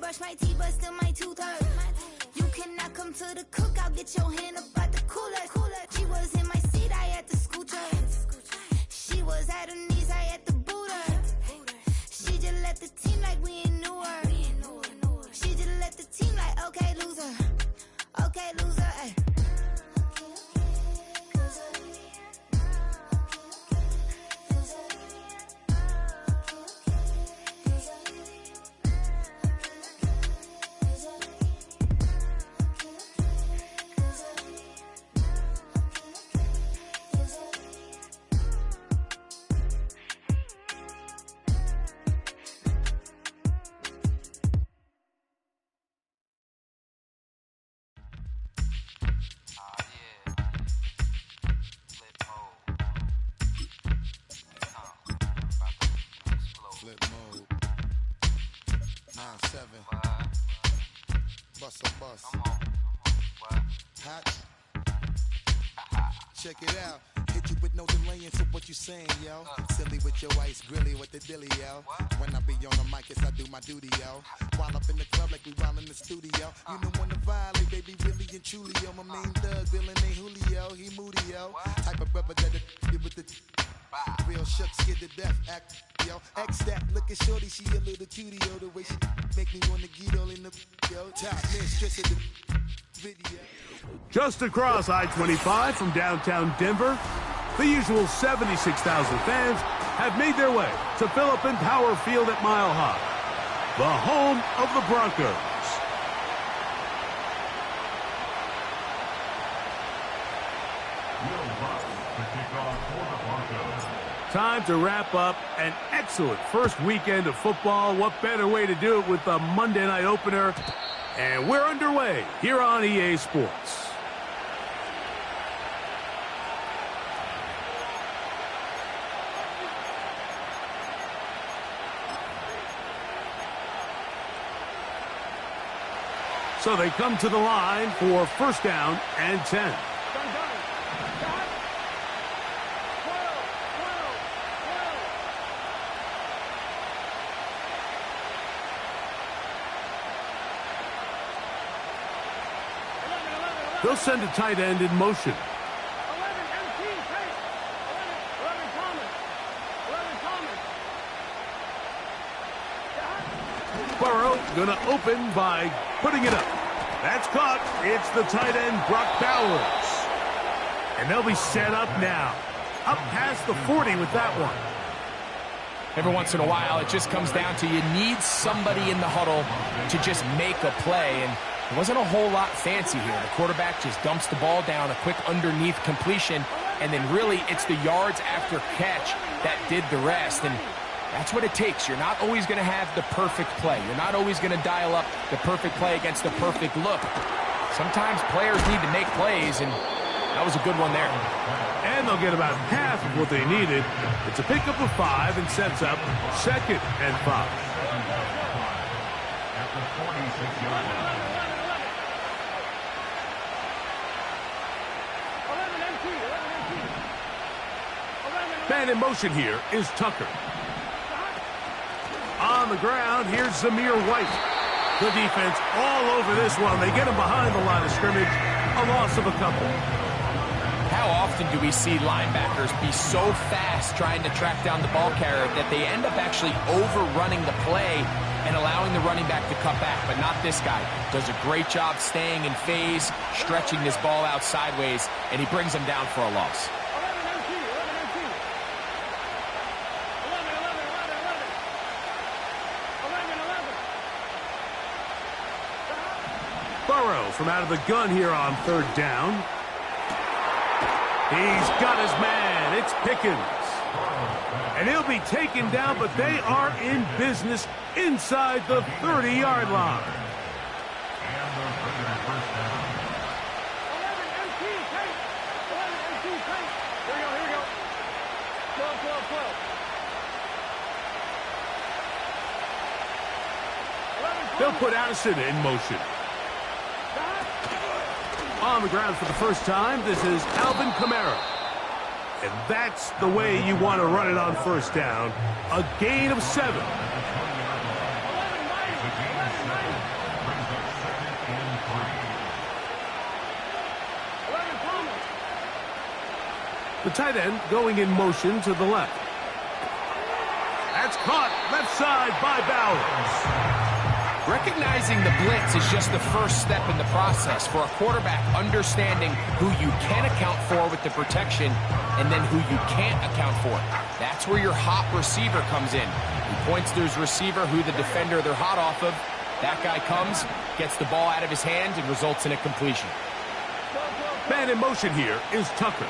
brush my teeth, but still my tooth hurt. You cannot come to the cookout, get your hand up out the cooler. She was in my seat, I had to scoot her. She was at her knees, I had to boot her. She just left the team like we ain't knew her. She just left the team like, okay, loser. Okay, loser, ay. Flip mode. 9-7. Bust a bus. Hot. Check it out. Hit you with no delaying, so what you saying, yo? Silly with your ice, grilly with the dilly, yo. When I be on the mic, yes, I do my duty, yo. While up in the club like we while in the studio. You know when to violate, baby, really and truly, yo. My main thug, villain ain't Julio, he moody, yo. Type of brother that with the real shook, scared to death, act, yo. X that, looking shorty, she a little cutie, yo. The way she make me wanna get all in the, yo. Top mistress of the video. Just across I-25 from downtown Denver, the usual 76,000 fans have made their way to Philip Power Field at Mile High, the home of the Broncos. Time to wrap up an excellent first weekend of football. What better way to do it with the Monday night opener? And we're underway here on EA Sports. So they come to the line for first down and 10. They'll send a tight end in motion. Burrow gonna open by putting it up. That's caught. It's the tight end, Brock Bowers. And they'll be set up now. Up past the 40 with that one. Every once in a while, it just comes down to you need somebody in the huddle to just make a play. And it wasn't a whole lot fancy here. The quarterback just dumps the ball down, a quick underneath completion, and then really it's the yards after catch that did the rest. And that's what it takes. You're not always going to have the perfect play. You're not always going to dial up the perfect play against the perfect look. Sometimes players need to make plays, and that was a good one there. And they'll get about half of what they needed. It's a pickup of 5 and sets up 2nd and 5. At the 46-yard line. Man in motion here is Tucker. On the ground, here's Zamir White. The defense all over this one. They get him behind the line of scrimmage. A loss of a couple. How often do we see linebackers be so fast trying to track down the ball carrier that they end up actually overrunning the play and allowing the running back to cut back, but not this guy. Does a great job staying in phase, stretching this ball out sideways, and he brings him down for a loss. Burrow from out of the gun here on 3rd down. He's got his man. It's Pickens. And he'll be taken down, but they are in business inside the 30-yard line. And they're bringing their first down. 11 MT, take. 11 MT, take. Here we go. 12. They'll put Addison in motion. On the ground for the first time, this is Alvin Kamara. And that's the way you want to run it on first down. A gain of 7. The tight end going in motion to the left. That's caught left side by Bowers. Recognizing the blitz is just the first step in the process for a quarterback understanding who you can account for with the protection and then who you can't account for. That's where your hot receiver comes in. He points to his receiver, who the defender they're hot off of. That guy comes, gets the ball out of his hand, and results in a completion. Man in motion here is Tucker.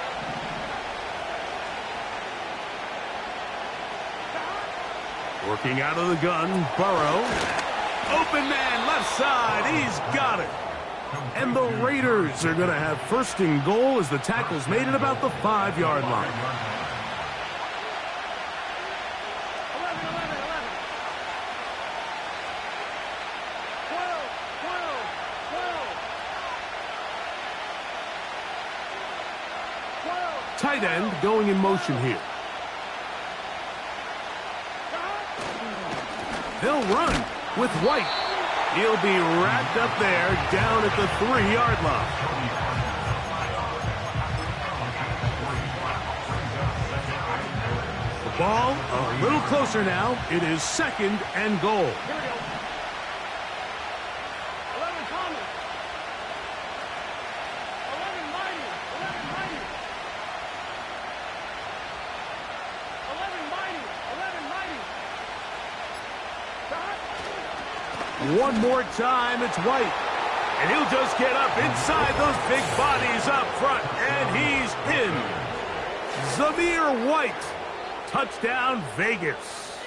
Working out of the gun, Burrow. Open man, left side, he's got it. And the Raiders are going to have first and goal as the tackle's made at about the 5-yard line. 12. Tight end going in motion here. They'll run with White. He'll be wrapped up there down at the 3-yard line. The ball a little closer now. It is second and goal. Here we go. 11 Thomas. 11 Mighty. 11 Mighty. 11 Mighty. 11 Mighty. One more time, it's White. And he'll just get up inside those big bodies up front. And he's in. Zamir White. Touchdown, Vegas.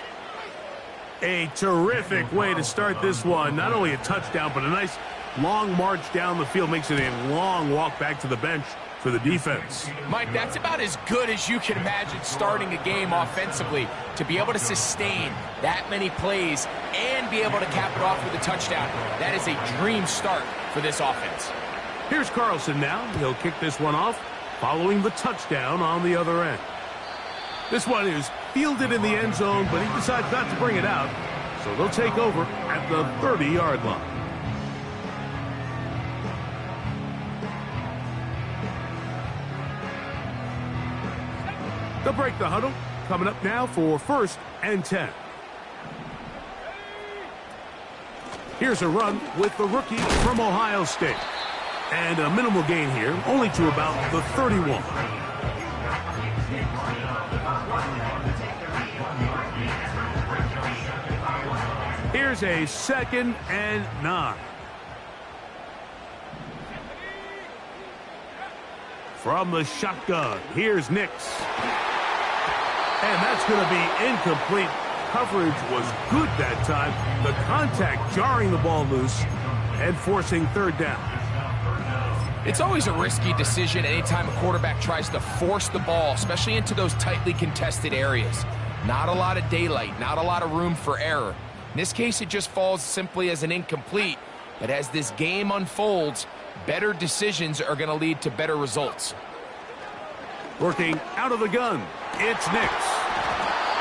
A terrific way to start this one. Not only a touchdown, but a nice long march down the field. Makes it a long walk back to the bench for the defense. Mike, that's about as good as you can imagine starting a game offensively. To be able to sustain that many plays and be able to cap it off with a touchdown. That is a dream start for this offense. Here's Carlson now. He'll kick this one off following the touchdown on the other end. This one is fielded in the end zone, but he decides not to bring it out. So they'll take over at the 30-yard line. They'll break the huddle. Coming up now for 1st and 10. Here's a run with the rookie from Ohio State. And a minimal gain here, only to about the 31. Here's a 2nd and 9. From the shotgun, here's Nix. And that's going to be incomplete. Coverage was good that time. The contact jarring the ball loose and forcing 3rd down. It's always a risky decision anytime a quarterback tries to force the ball, especially into those tightly contested areas. Not a lot of daylight, not a lot of room for error. In this case, it just falls simply as an incomplete. But as this game unfolds, better decisions are going to lead to better results. Working out of the gun, it's Nix.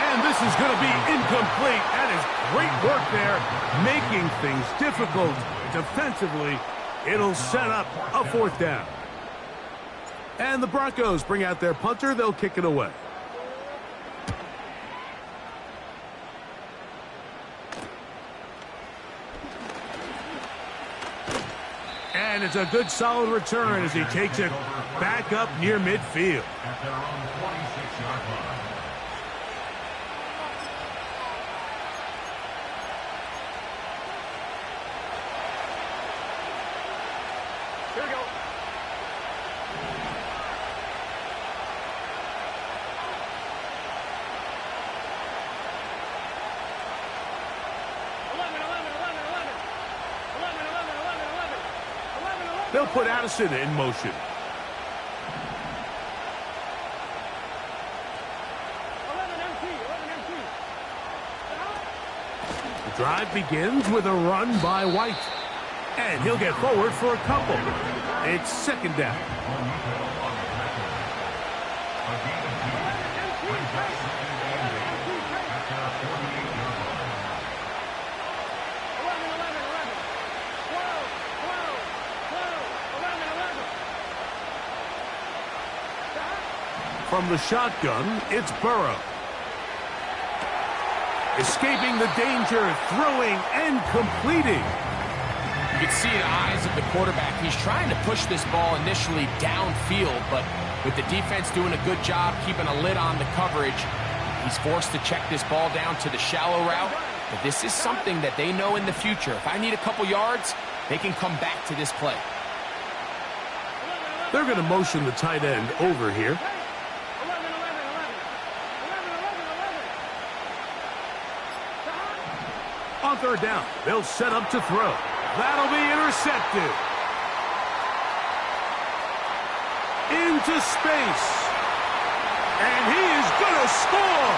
And this is going to be incomplete. That is great work there, making things difficult defensively. It'll set up a 4th down. And the Broncos bring out their punter. They'll kick it away. And it's a good solid return as he takes it back up near midfield. At their own 26-yard line. Here we go. They'll put Addison in motion. 11 MT. The drive begins with a run by White. And he'll get forward for a couple. It's 2nd down. from the shotgun, it's Burrow. Escaping the danger, throwing and completing. You can see the eyes of the quarterback. He's trying to push this ball initially downfield, but with the defense doing a good job keeping a lid on the coverage, he's forced to check this ball down to the shallow route. But this is something that they know in the future. If I need a couple yards, they can come back to this play. They're going to motion the tight end over here. On third down, they'll set up to throw. That'll be intercepted. Into space. And he is going to score.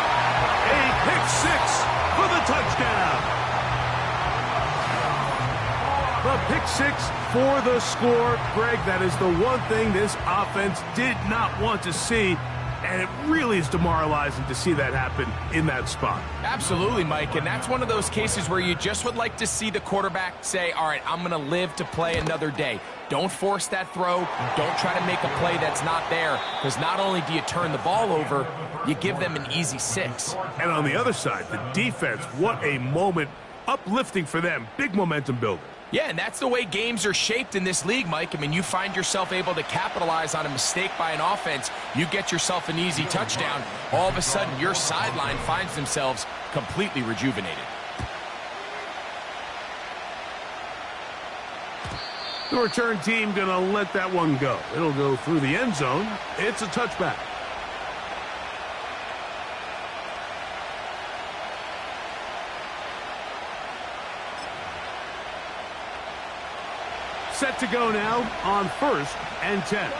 A pick six for the touchdown. The pick six for the score. Greg, that is the one thing this offense did not want to see. And it really is demoralizing to see that happen in that spot. Absolutely, Mike, and that's one of those cases where you just would like to see the quarterback say, all right, I'm going to live to play another day. Don't force that throw. Don't try to make a play that's not there, because not only do you turn the ball over, you give them an easy six. And on the other side, the defense, what a moment. Uplifting for them. Big momentum builder. Yeah, and that's the way games are shaped in this league, Mike. I mean, you find yourself able to capitalize on a mistake by an offense. You get yourself an easy touchdown. All of a sudden, your sideline finds themselves completely rejuvenated. The return team going to let that one go. It'll go through the end zone. It's a touchback. Set to go now on 1st and 10.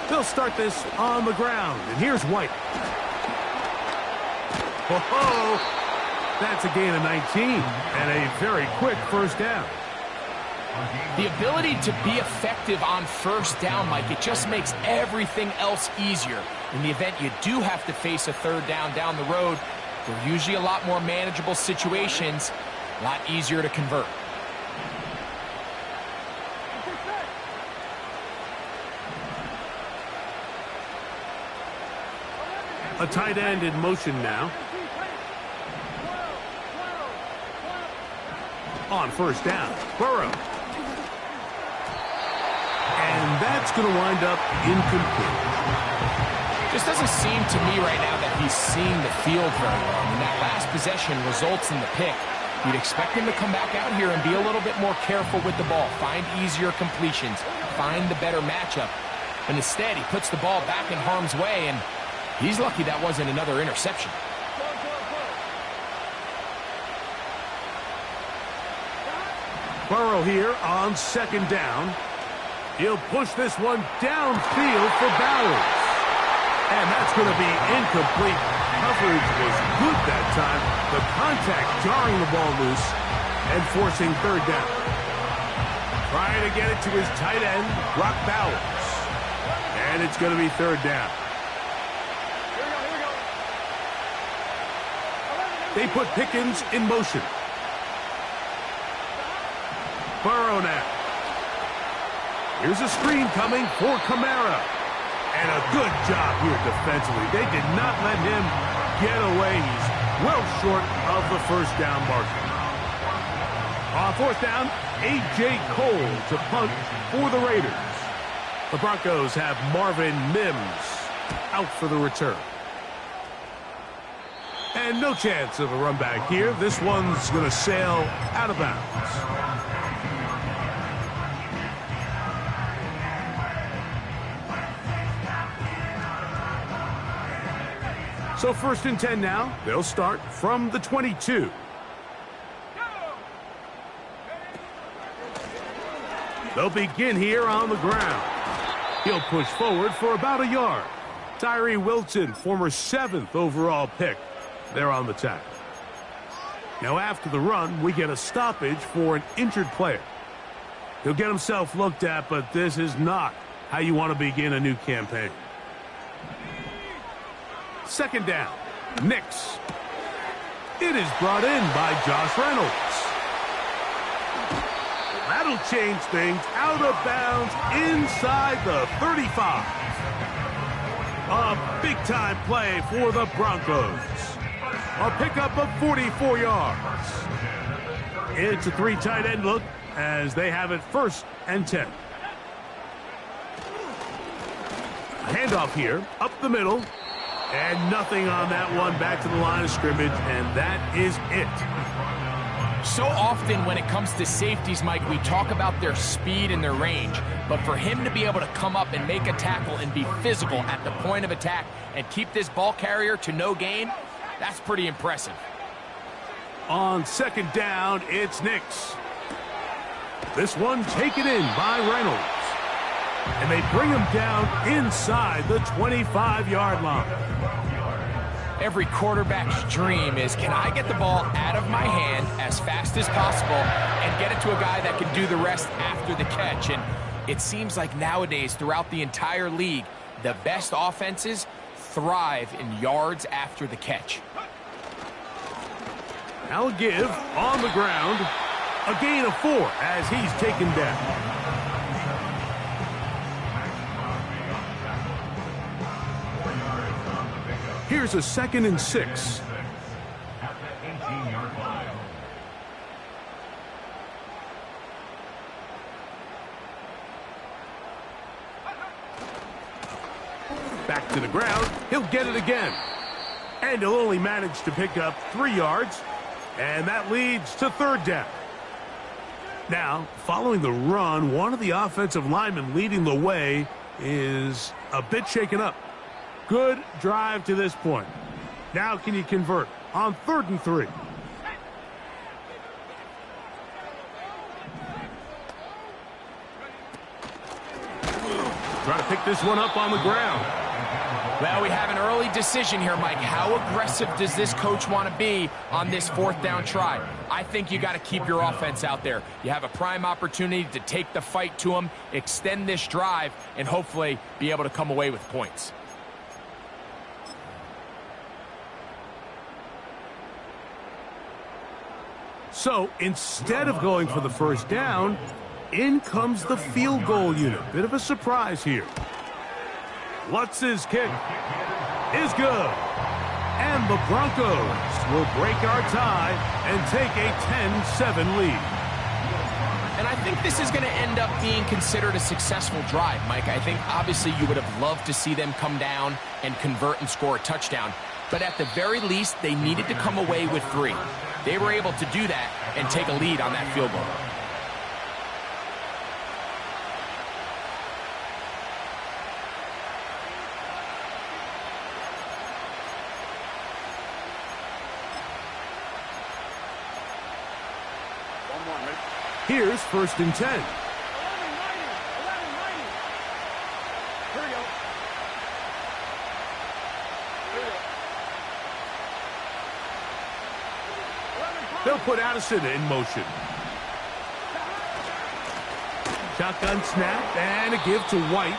They'll start this on the ground, and here's White. Oh, that's a gain of 19 and a very quick first down. The ability to be effective on first down, Mike, it just makes everything else easier. In the event you do have to face a third down the road, they're usually a lot more manageable situations, a lot easier to convert. A tight end in motion now. On first down, Burrow. And that's going to wind up incomplete. Just doesn't seem to me right now that he's seeing the field very well. And that last possession results in the pick. You'd expect him to come back out here and be a little bit more careful with the ball, find easier completions, find the better matchup. But instead, he puts the ball back in harm's way, and he's lucky that wasn't another interception. Burrow here on second down. He'll push this one downfield for Bowers. And that's going to be incomplete. Coverage was good that time. The contact jarring the ball loose and forcing third down. Trying to get it to his tight end, Brock Bowers. And it's going to be third down. They put Pickens in motion. Burrow now. Here's a screen coming for Kamara. And a good job here defensively. They did not let him get away. He's well short of the first down marker. On fourth down, A.J. Cole to punt for the Raiders. The Broncos have Marvin Mims out for the return. And no chance of a run back here. This one's going to sail out of bounds. So 1st and 10 now. They'll start from the 22. They'll begin here on the ground. He'll push forward for about a yard. Tyree Wilson, former 7th overall pick. They're on the tackle. Now after the run, we get a stoppage for an injured player. He'll get himself looked at, but this is not how you want to begin a new campaign. Second down, Nix. It is brought in by Josh Reynolds. That'll change things. Out of bounds inside the 35. A big-time play for the Broncos. A pickup of 44 yards. It's a three tight end look as they have it 1st and 10. Handoff here, up the middle. And nothing on that one, back to the line of scrimmage, and that is it. So often when it comes to safeties, Mike, we talk about their speed and their range. But for him to be able to come up and make a tackle and be physical at the point of attack and keep this ball carrier to no gain, that's pretty impressive. On 2nd down, it's Nix. This one taken in by Reynolds. And they bring him down inside the 25-yard line. Every quarterback's dream is, can I get the ball out of my hand as fast as possible and get it to a guy that can do the rest after the catch? And it seems like nowadays, throughout the entire league, the best offenses thrive in yards after the catch. Now a give on the ground. A gain of 4 as he's taken down. Here's a 2nd and 6. At the 18-yard line. Back to the ground. He'll get it again. And he'll only manage to pick up 3 yards. And that leads to 3rd down. Now, following the run, one of the offensive linemen leading the way is a bit shaken up. Good drive to this point. Now can you convert on 3rd and 3? Try to pick this one up on the ground. Well, we have an early decision here, Mike. How aggressive does this coach want to be on this 4th down try? I think you got to keep your offense out there. You have a prime opportunity to take the fight to them, extend this drive, and hopefully be able to come away with points. So instead of going for the 1st down, in comes the field goal unit. Bit of a surprise here. Lutz's kick is good. And the Broncos will break our tie and take a 10-7 lead. And I think this is going to end up being considered a successful drive, Mike. I think obviously you would have loved to see them come down and convert and score a touchdown. But at the very least, they needed to come away with 3. They were able to do that and take a lead on that field goal. Here's 1st and 10. 11-90. Here we go. They'll put Addison in motion. Shotgun snap and a give to White.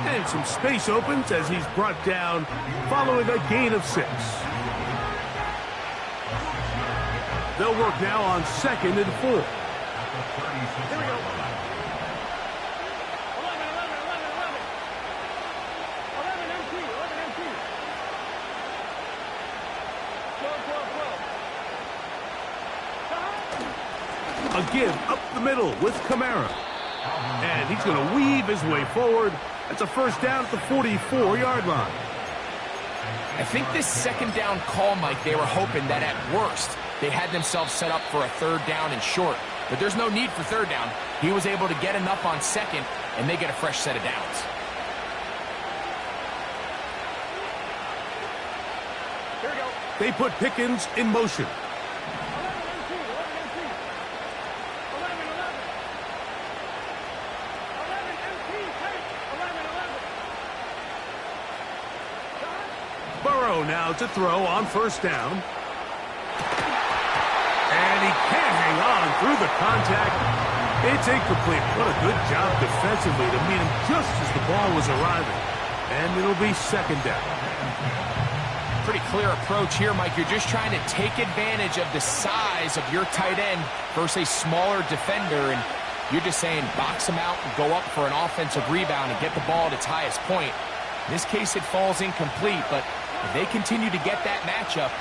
And some space opens as he's brought down following a gain of 6. They'll work now on 2nd and 4. Here we go. 11, 11, 11, 11 MT, 11 MT. 12, 12, 12. A give up the middle with Kamara. And he's going to weave his way forward. That's a 1st down at the 44-yard line. I think this 2nd down call, Mike, they were hoping that at worst they had themselves set up for a 3rd down and short. But there's no need for 3rd down. He was able to get enough on 2nd, and they get a fresh set of downs. Here we go. They put Pickens in motion. 11 MT, 11 MT. 11, 11. 11 MT, take. 11, 11. Burrow now to throw on 1st down. And he can't hang on through the contact. It's incomplete. What a good job defensively to meet him just as the ball was arriving. And it'll be 2nd down. Pretty clear approach here, Mike. You're just trying to take advantage of the size of your tight end versus a smaller defender. And you're just saying box him out and go up for an offensive rebound and get the ball at its highest point. In this case, it falls incomplete, but if they continue to get that matchup,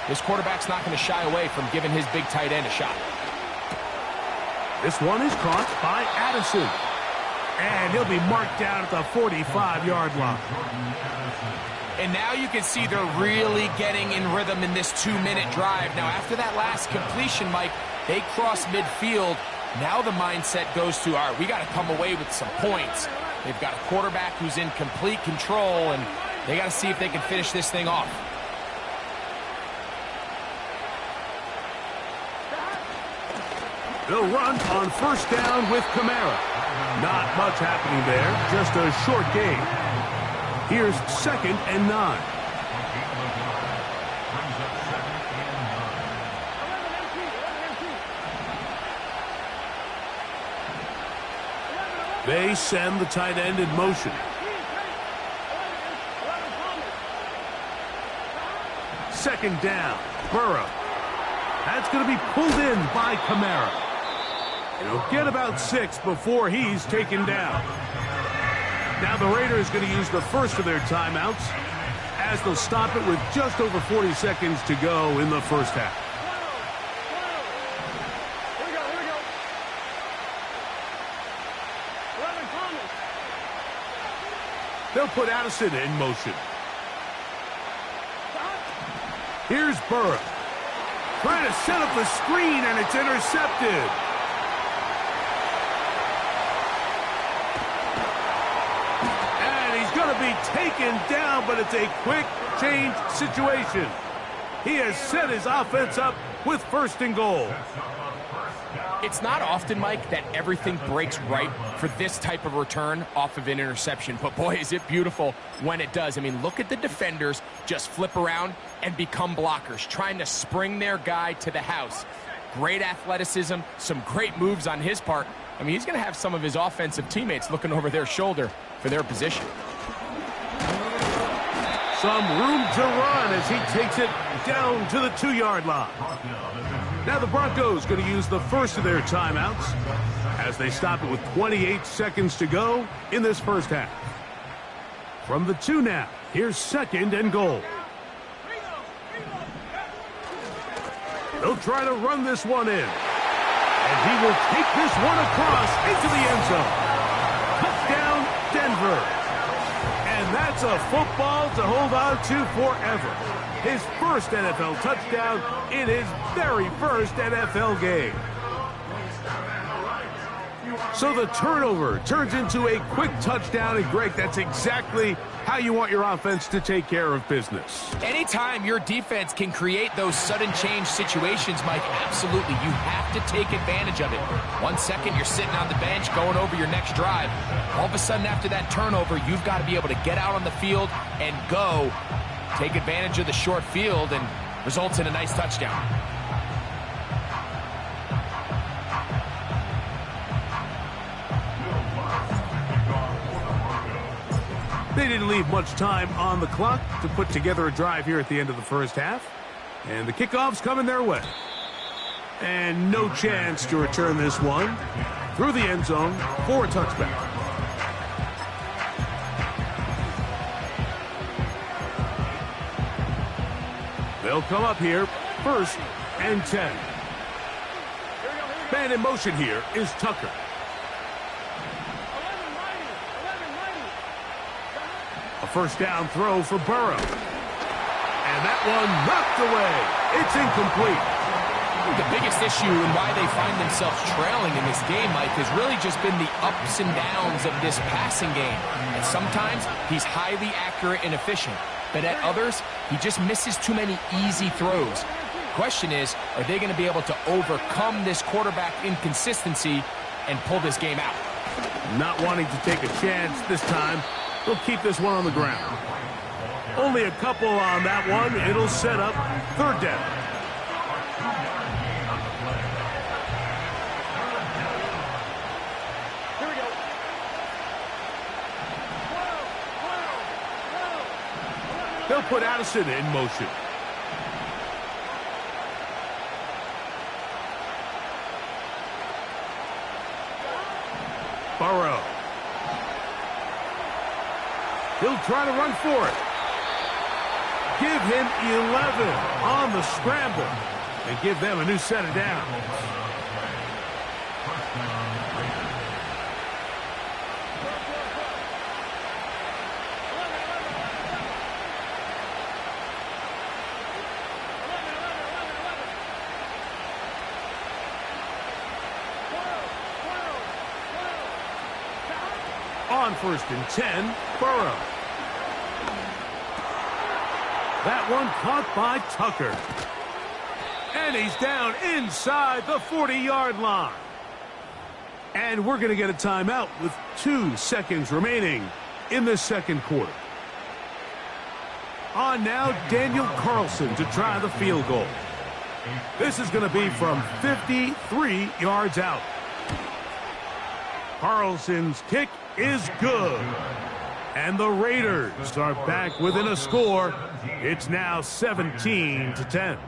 this quarterback's not going to shy away from giving his big tight end a shot. This one is caught by Addison. And he'll be marked down at the 45-yard line. And now you can see they're really getting in rhythm in this 2-minute drive. Now, after that last completion, Mike, they cross midfield. Now the mindset goes to, all right, we got to come away with some points. They've got a quarterback who's in complete control, and they got to see if they can finish this thing off. They'll run on first down with Kamara. Not much happening there, just a short gain. Here's 2nd and 9. They send the tight end in motion. Second down, Burrow. That's going to be pulled in by Kamara. It'll get about 6 before he's taken down. Now the Raiders going to use the first of their timeouts as they'll stop it with just over 40 seconds to go in the first half. They'll put Addison in motion. Here's Burrow. Trying to set up the screen, and it's intercepted. And he's going to be taken down, but it's a quick change situation. He has set his offense up with 1st and goal. It's not often, Mike, that everything breaks right for this type of return off of an interception. But, boy, is it beautiful when it does. I mean, look at the defenders just flip around and become blockers, trying to spring their guy to the house. Great athleticism, some great moves on his part. I mean, he's going to have some of his offensive teammates looking over their shoulder for their position. Some room to run as he takes it down to the 2-yard line. Now the Broncos going to use the first of their timeouts as they stop it with 28 seconds to go in this first half. From the 2 now, here's 2nd and goal. They'll try to run this one in. And he will take this one across into the end zone. Touchdown, Denver. And that's a football to hold on to forever. His first NFL touchdown in his very first NFL game. So the turnover turns into a quick touchdown, and Greg, that's exactly how you want your offense to take care of business. Anytime your defense can create those sudden change situations, Mike, absolutely, you have to take advantage of it. 1 second, you're sitting on the bench going over your next drive. All of a sudden, after that turnover, you've got to be able to get out on the field and go. Take advantage of the short field and results in a nice touchdown. They didn't leave much time on the clock to put together a drive here at the end of the first half. And the kickoff's coming their way. And no chance to return this one through the end zone for a touchback. They'll come up here, 1st and 10. Man in motion here is Tucker. A first down throw for Burrow. And that one knocked away. It's incomplete. The biggest issue and why they find themselves trailing in this game, Mike, has really just been the ups and downs of this passing game. And sometimes he's highly accurate and efficient. But at others, he just misses too many easy throws. Question is, are they going to be able to overcome this quarterback inconsistency and pull this game out? Not wanting to take a chance this time, they'll keep this one on the ground. Only a couple on that one. It'll set up 3rd down. They'll put Addison in motion. He'll try to run for it. Give him 11 on the scramble and give them a new set of downs. On 1st and 10, Burrow. That one caught by Tucker. And he's down inside the 40-yard line. And we're going to get a timeout with 2 seconds remaining in the second quarter. On now, Daniel Carlson to try the field goal. This is going to be from 53 yards out. Carlson's kick is good. And the Raiders are back within a score. It's now 17-10.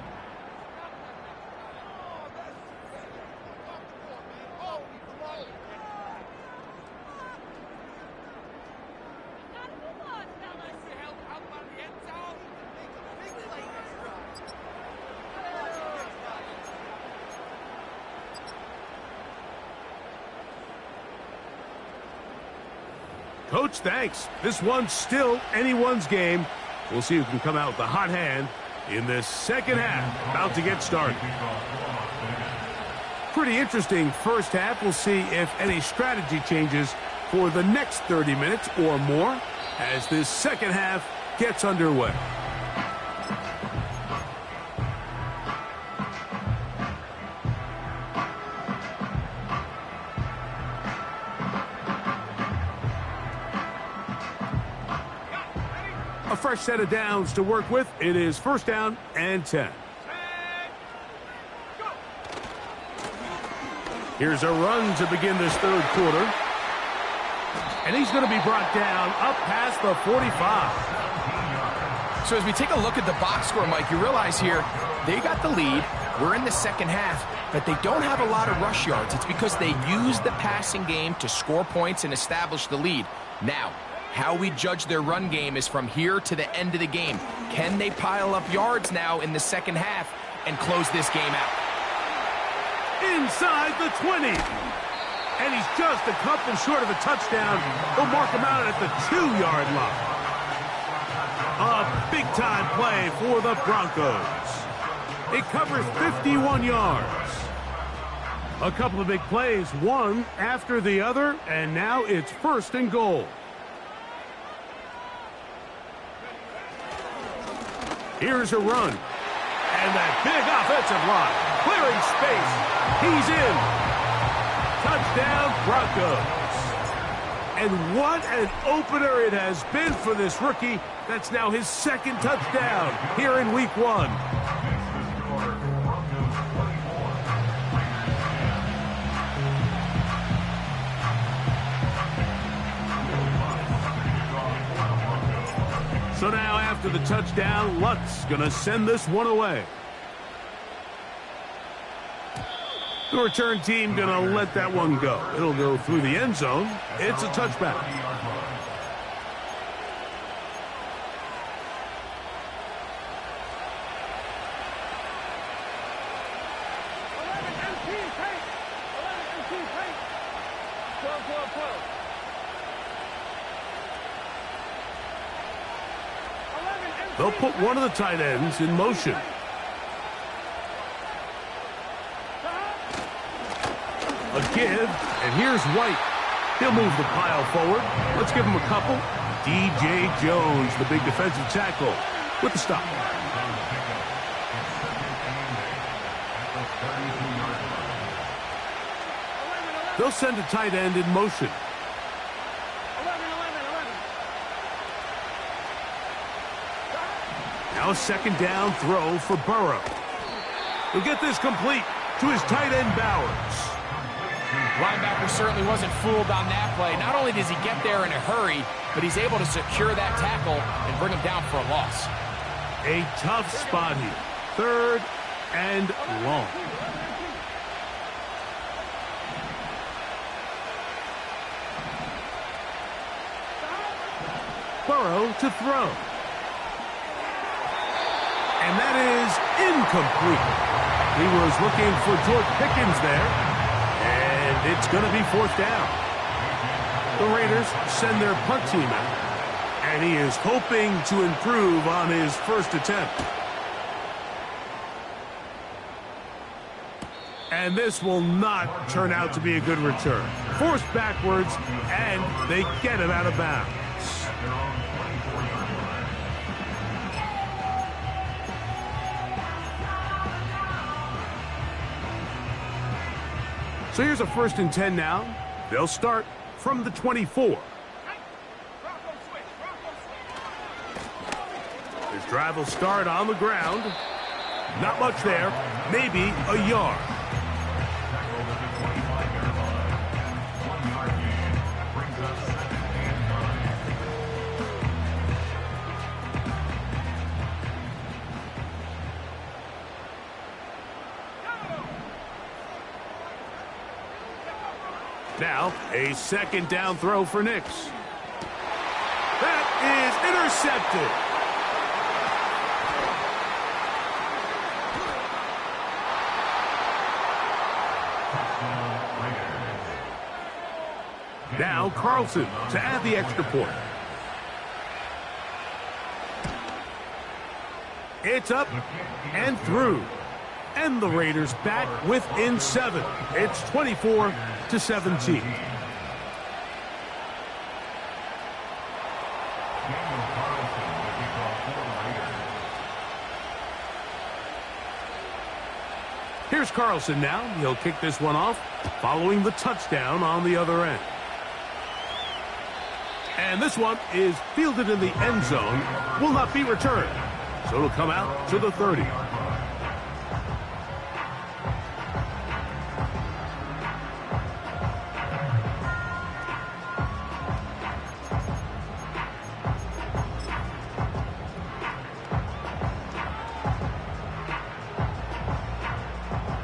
Coach, thanks. This one's still anyone's game. We'll see who can come out with the hot hand in this second half. About to get started. Pretty interesting first half. We'll see if any strategy changes for the next 30 minutes or more as this second half gets underway. A fresh set of downs to work with. It is 1st down and 10. Here's a run to begin this third quarter. And he's going to be brought down up past the 45. So as we take a look at the box score, Mike, you realize here they got the lead. We're in the second half, but they don't have a lot of rush yards. It's because they use the passing game to score points and establish the lead. Now, how we judge their run game is from here to the end of the game. Can they pile up yards now in the second half and close this game out? Inside the 20. And he's just a couple short of a touchdown. They'll mark him out at the 2-yard line. A big-time play for the Broncos. It covers 51 yards. A couple of big plays, one after the other, and now it's 1st and goal. Here's a run. And that big offensive line. Clearing space. He's in. Touchdown, Broncos. And what an opener it has been for this rookie. That's now his 2nd touchdown here in week 1. So now after the touchdown, Lutz gonna send this one away. The return team gonna let that one go. It'll go through the end zone. It's a touchback. They'll put one of the tight ends in motion. A give, and here's White. He'll move the pile forward. Let's give him a couple. DJ Jones, the big defensive tackle, with the stop. They'll send a tight end in motion. Now a 2nd down throw for Burrow. He'll get this complete to his tight end Bowers. Linebacker certainly wasn't fooled on that play. Not only does he get there in a hurry, but he's able to secure that tackle and bring him down for a loss. A tough spot here. 3rd and long. Burrow to throw. And that is incomplete. He was looking for George Pickens there. And it's going to be 4th down. The Raiders send their punt team out. And he is hoping to improve on his first attempt. And this will not turn out to be a good return. Forced backwards, and they get him out of bounds. So here's a 1st and 10 now. They'll start from the 24. This drive will start on the ground. Not much there, maybe a yard. Now, a 2nd down throw for Nix. That is intercepted. Now Carlson to add the extra point. It's up and through. And the Raiders back within 7. It's 24-17. Here's Carlson now. He'll kick this one off, following the touchdown on the other end. And this one is fielded in the end zone. Will not be returned. So it'll come out to the 30.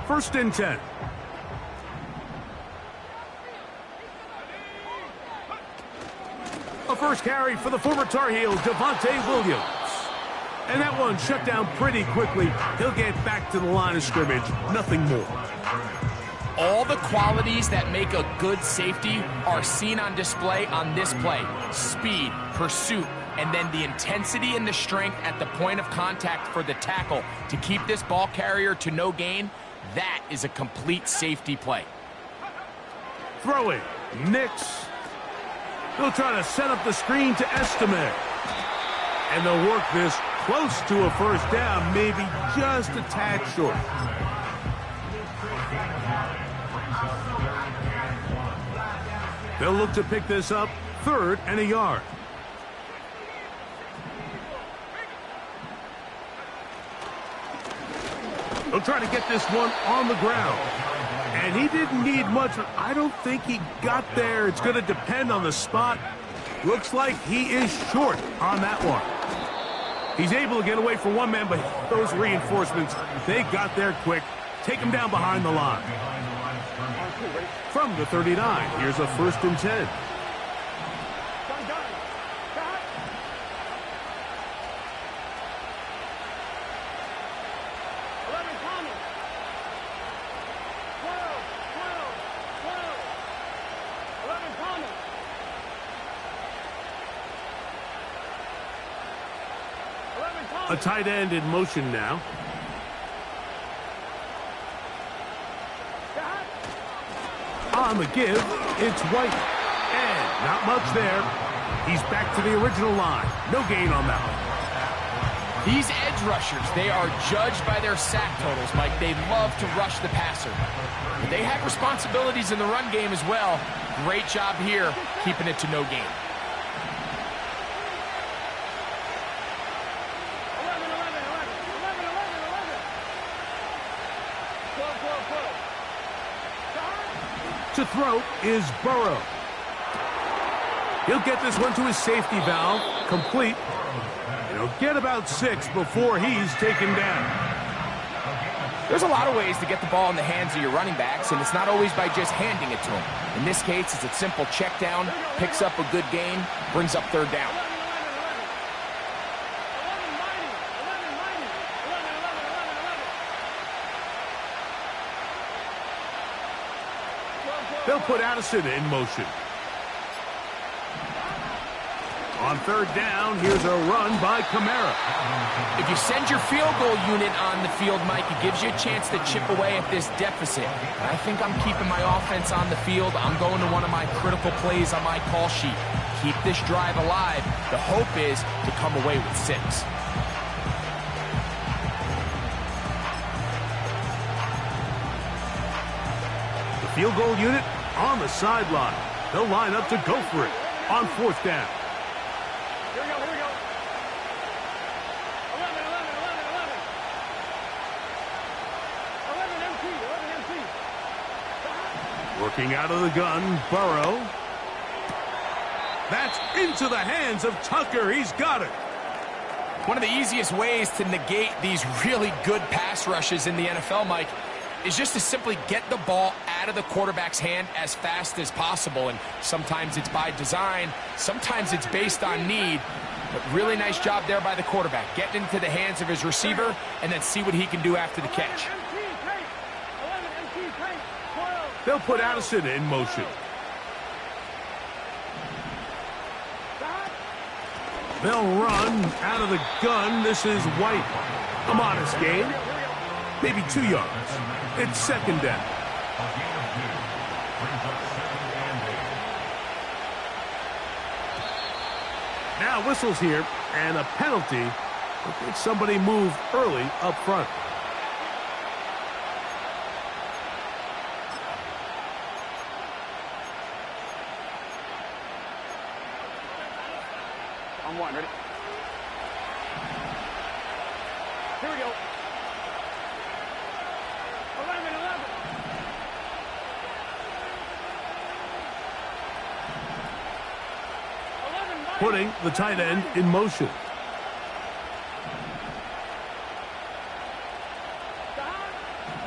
First and 10. A first carry for the former Tar Heel, Devontae Williams. And that one shut down pretty quickly. He'll get back to the line of scrimmage. Nothing more. All the qualities that make a good safety are seen on display on this play. Speed, pursuit, and then the intensity and the strength at the point of contact for the tackle to keep this ball carrier to no gain. That is a complete safety play. Throwing. Nix. They'll try to set up the screen to Estimate. And they'll work this close to a first down, maybe just a tad short. They'll look to pick this up, 3rd and a yard. They'll try to get this one on the ground. And he didn't need much. I don't think he got there. It's going to depend on the spot. Looks like he is short on that one. He's able to get away from one man, but those reinforcements, they got there quick. Take him down behind the line. From the 39, here's a 1st and 10. A tight end in motion now. On the give, it's White. And not much there. He's back to the original line. No gain on that one. These edge rushers, they are judged by their sack totals, Mike. They love to rush the passer. But they have responsibilities in the run game as well. Great job here, keeping it to no gain. To throw is Burrow. He'll get this one to his safety valve, complete. And he'll get about 6 before he's taken down. There's a lot of ways to get the ball in the hands of your running backs, and it's not always by just handing it to them. In this case, it's a simple check down, picks up a good gain, brings up 3rd down. They'll put Addison in motion. On third down, here's a run by Kamara. If you send your field goal unit on the field, Mike, it gives you a chance to chip away at this deficit. And I think I'm keeping my offense on the field. I'm going to one of my critical plays on my call sheet. Keep this drive alive. The hope is to come away with 6. The field goal unit on the sideline. They'll line up to go for it on fourth down. Here we go, here we go. 11, 11, 11, 11. 11 empty, 11 empty. Working out of the gun, Burrow. That's into the hands of Tucker. He's got it. One of the easiest ways to negate these really good pass rushes in the NFL, Mike, is just to simply get the ball out of the quarterback's hand as fast as possible. And sometimes it's by design, sometimes it's based on need. But really nice job there by the quarterback. Get into the hands of his receiver and then see what he can do after the catch. 11 empty, 12. They'll put Addison in motion. They'll run out of the gun. This is White. A modest gain. Maybe 2 yards. It's second down. Now whistles here and a penalty. I think somebody moved early up front. On one, ready? Here we go. 11, 11. Putting the tight end in motion.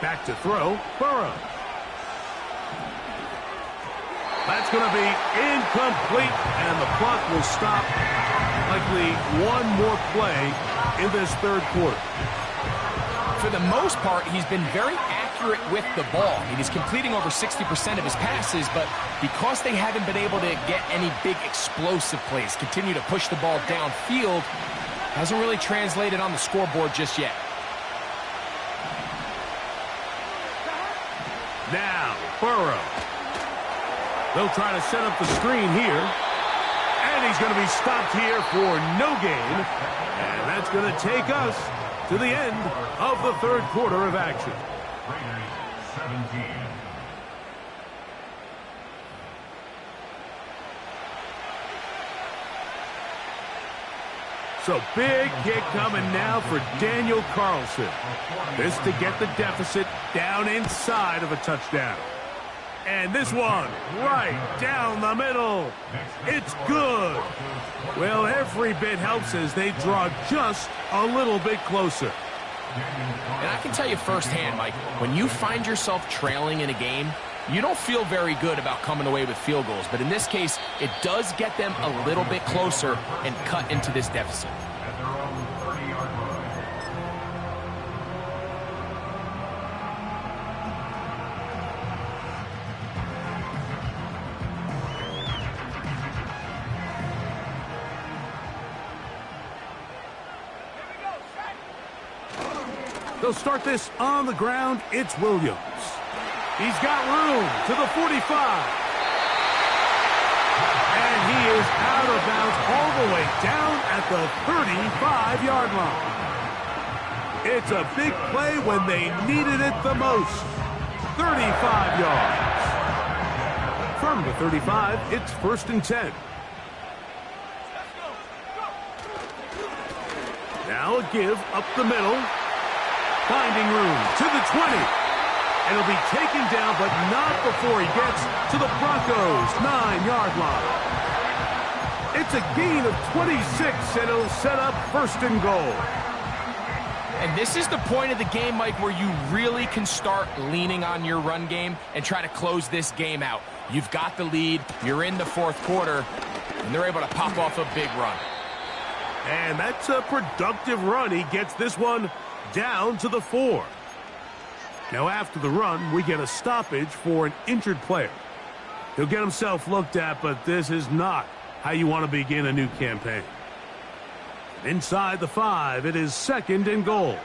Back to throw, Burrow. That's going to be incomplete, and the clock will stop. Likely one more play in this third quarter. For the most part, he's been very accurate with the ball. I mean, he's completing over 60% of his passes, but because they haven't been able to get any big explosive plays, continue to push the ball downfield, hasn't really translated on the scoreboard just yet. Now, Burrow. They'll try to set up the screen here. And he's going to be stopped here for no gain. And that's going to take us to the end of the third quarter of action. Raiders 17. So big kick coming now for Daniel Carlson. This to get the deficit down inside of a touchdown. And this one right down the middle. It's good. Well, every bit helps as they draw just a little bit closer. And I can tell you firsthand, Mike, when you find yourself trailing in a game, you don't feel very good about coming away with field goals. But in this case, it does get them a little bit closer and cut into this deficit. At their own 30-yard line. They'll start this on the ground. It's Williams. He's got room to the 45. And he is out of bounds all the way down at the 35-yard line. It's a big play when they needed it the most. 35 yards. From the 35, it's 1st and 10. Now a give up the middle. Finding room to the 20. And he'll be taken down, but not before he gets to the Broncos' 9-yard line. It's a gain of 26, and it'll set up 1st and goal. And this is the point of the game, Mike, where you really can start leaning on your run game and try to close this game out. You've got the lead, you're in the fourth quarter, and they're able to pop off a big run. And that's a productive run. He gets this one down to the 4. Now after the run, we get a stoppage for an injured player. He'll get himself looked at, but this is not how you want to begin a new campaign. Inside the 5, it is 2nd and goal.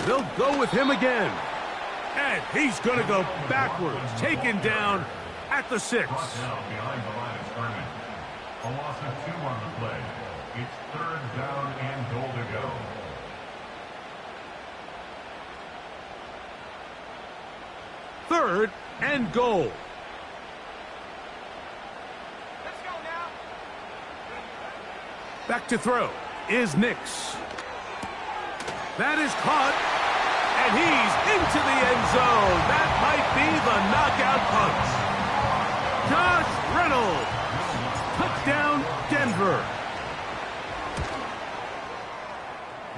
They'll go with him again. And he's going to go backwards, taken down at the 6. Now behind the line of scrimmage. A loss of 2 on the play. It's 3rd down and goal to go. Third and goal. Let's go now. Back to throw is Nix. That is caught, and he's into the end zone. That might be the knockout punch. Josh Reynolds. Touchdown, Denver.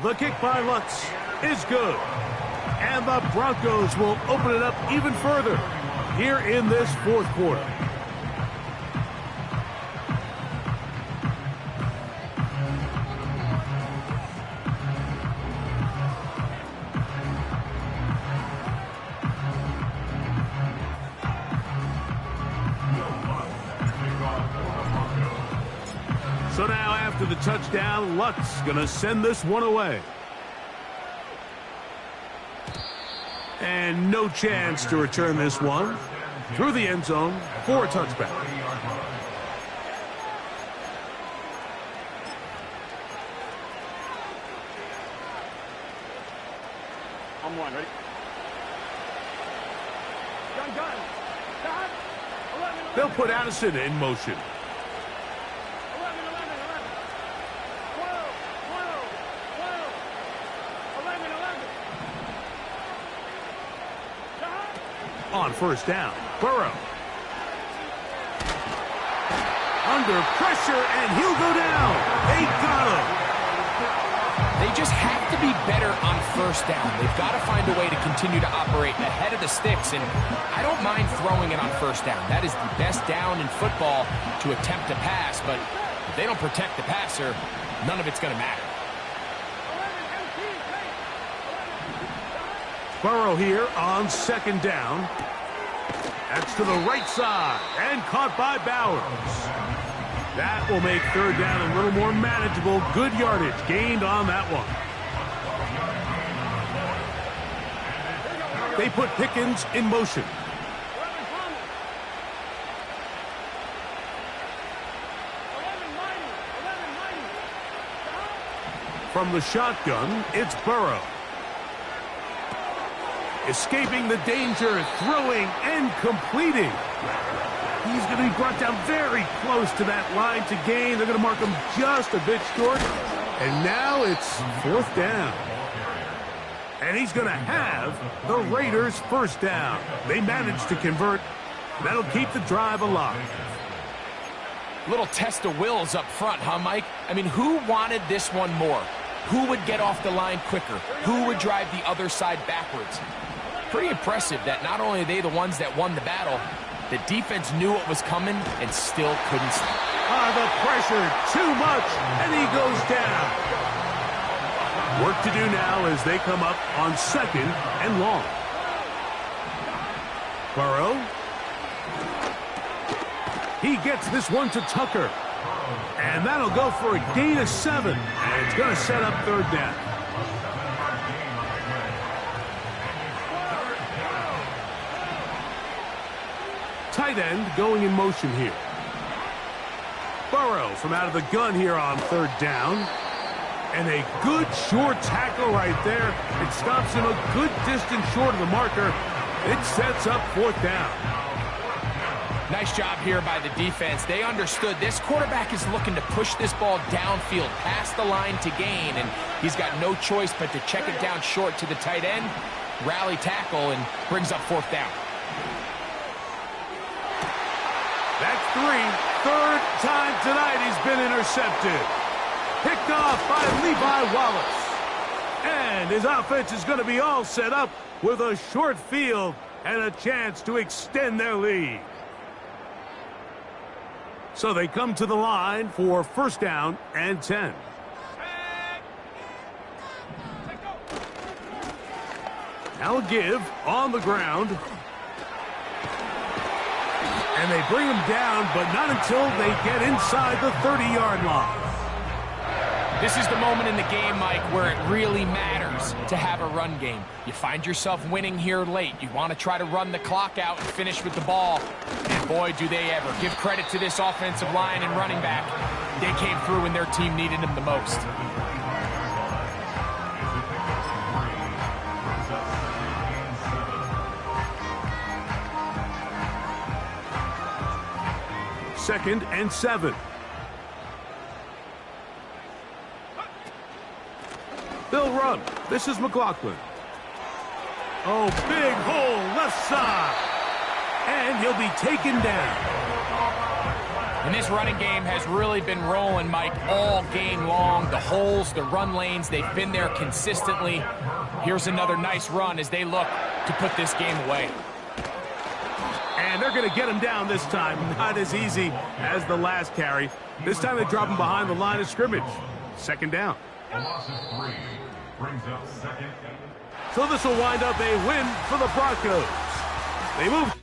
The kick by Lutz is good. And the Broncos will open it up even further here in this 4th quarter. So now after the touchdown, Lutz going to send this one away. And no chance to return this one through the end zone for a touchback. I'm one, ready? Gun. Stop. 11. They'll put Addison in motion. 11. 11. On 1st down, Burrow. Under pressure, and he'll go down. They got him. They just have to be better on 1st down. They've got to find a way to continue to operate ahead of the sticks, and I don't mind throwing it on 1st down. That is the best down in football to attempt to pass, but if they don't protect the passer, none of it's going to matter. Burrow here on 2nd down. That's to the right side and caught by Bowers. That will make 3rd down a little more manageable. Good yardage gained on that one. They put Pickens in motion. From the shotgun, it's Burrow. Escaping the danger, throwing and completing. He's going to be brought down very close to that line to gain. They're going to mark him just a bit short. And now it's 4th down. And he's going to have the Raiders' 1st down. They managed to convert. That'll keep the drive alive. Little test of wills up front, huh, Mike? I mean, who wanted this one more? Who would get off the line quicker? Who would drive the other side backwards? Pretty impressive that not only are they the ones that won the battle, the defense knew what was coming and still couldn't stop. The pressure, too much, and he goes down. Work to do now as they come up on 2nd and long. Burrow. He gets this one to Tucker. And that'll go for a gain of 7. And it's going to set up 3rd down. Tight end going in motion here. Burrow from out of the gun here on 3rd down. And a good short tackle right there. It stops him a good distance short of the marker. It sets up 4th down. Nice job here by the defense. They understood this quarterback is looking to push this ball downfield past the line to gain, and he's got no choice but to check it down short to the tight end, rally tackle, and brings up 4th down. That's 3. 3rd time tonight he's been intercepted. Picked off by Levi Wallace. And his offense is going to be all set up with a short field and a chance to extend their lead. So they come to the line for 1st down and 10. Now a give on the ground. And they bring him down, but not until they get inside the 30-yard line. This is the moment in the game, Mike, where it really matters to have a run game. You find yourself winning here late. You want to try to run the clock out and finish with the ball. And boy, do they ever. Give credit to this offensive line and running back. They came through when their team needed them the most. Second and 7. They'll run. This is McLaughlin. Oh, big hole left side. And he'll be taken down. And this running game has really been rolling, Mike, all game long. The holes, the run lanes, they've been there consistently. Here's another nice run as they look to put this game away. And they're going to get him down this time. Not as easy as the last carry. This time they drop him behind the line of scrimmage. Second down. A loss of 3 brings up second. So this will wind up a win for the Broncos. They move